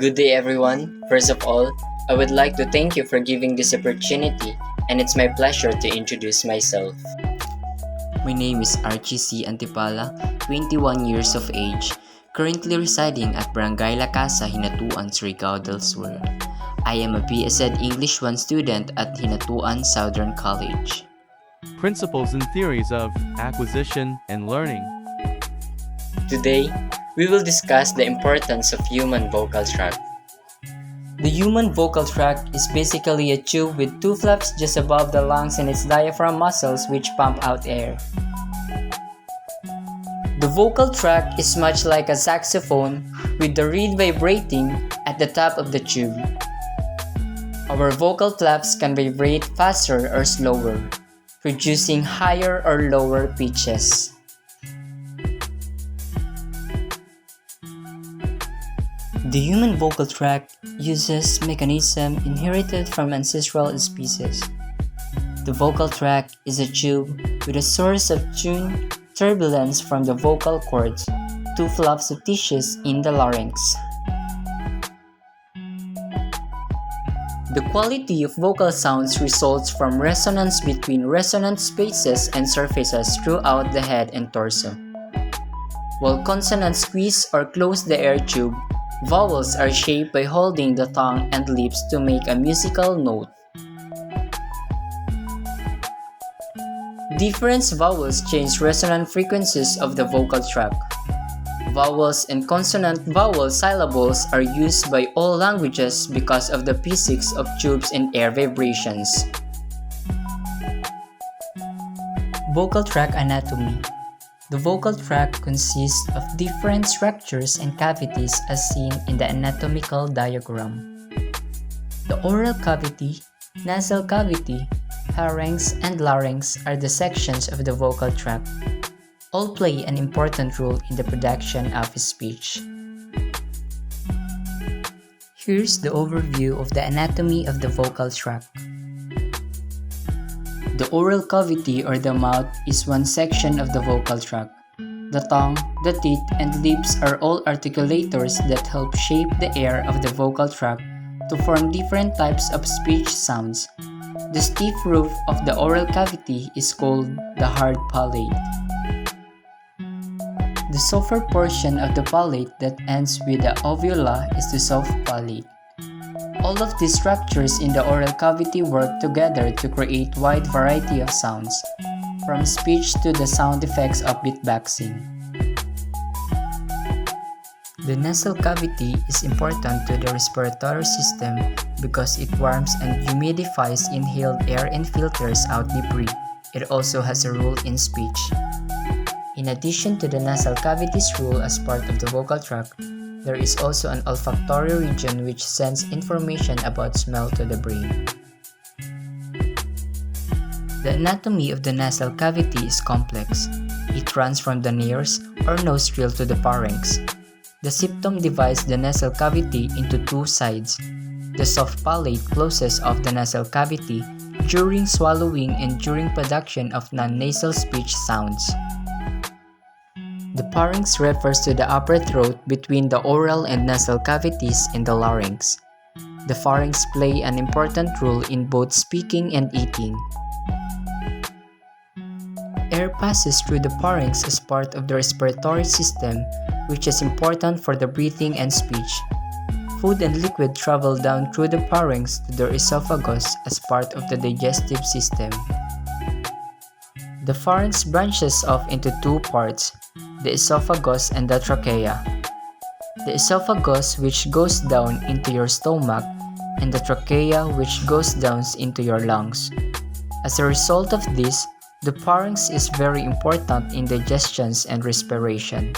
Good day, everyone. First of all, I would like to thank you for giving this opportunity, and it's my pleasure to introduce myself. My name is Archie C. Antipala, 21 years of age, currently residing at Barangay La Casa, Hinatuan, Surigao del Sur. I am a BSed English 1 student at Hinatuan Southern College. Principles and theories of acquisition and learning. Today, we will discuss the importance of human vocal tract. The human vocal tract is basically a tube with two flaps just above the lungs and its diaphragm muscles which pump out air. The vocal tract is much like a saxophone with the reed vibrating at the top of the tube. Our vocal flaps can vibrate faster or slower, producing higher or lower pitches. The human vocal tract uses mechanism inherited from ancestral species. The vocal tract is a tube with a source of tune turbulence from the vocal cords, two flaps of tissues in the larynx. The quality of vocal sounds results from resonance between resonant spaces and surfaces throughout the head and torso. While consonants squeeze or close the air tube, vowels are shaped by holding the tongue and lips to make a musical note. Different vowels change resonant frequencies of the vocal tract. Vowels and consonant vowel syllables are used by all languages because of the physics of tubes and air vibrations. Vocal tract anatomy. The vocal tract consists of different structures and cavities as seen in the anatomical diagram. The oral cavity, nasal cavity, pharynx, and larynx are the sections of the vocal tract. All play an important role in the production of speech. Here's the overview of the anatomy of the vocal tract. The oral cavity or the mouth is one section of the vocal tract. The tongue, the teeth, and lips are all articulators that help shape the air of the vocal tract to form different types of speech sounds. The stiff roof of the oral cavity is called the hard palate. The softer portion of the palate that ends with the uvula is the soft palate. All of these structures in the oral cavity work together to create wide variety of sounds, from speech to the sound effects of beatboxing. The nasal cavity is important to the respiratory system because it warms and humidifies inhaled air and filters out debris. It also has a role in speech. In addition to the nasal cavity's role as part of the vocal tract, there is also an olfactory region which sends information about smell to the brain. The anatomy of the nasal cavity is complex. It runs from the nares or nostril to the pharynx. The septum divides the nasal cavity into two sides. The soft palate closes off the nasal cavity during swallowing and during production of non-nasal speech sounds. The pharynx refers to the upper throat between the oral and nasal cavities in the larynx. The pharynx play an important role in both speaking and eating. Air passes through the pharynx as part of the respiratory system, which is important for the breathing and speech. Food and liquid travel down through the pharynx to the esophagus as part of the digestive system. The pharynx branches off into two parts, the esophagus and the trachea. The esophagus, which goes down into your stomach, and the trachea, which goes down into your lungs. As a result of this, the pharynx is very important in digestion and respiration.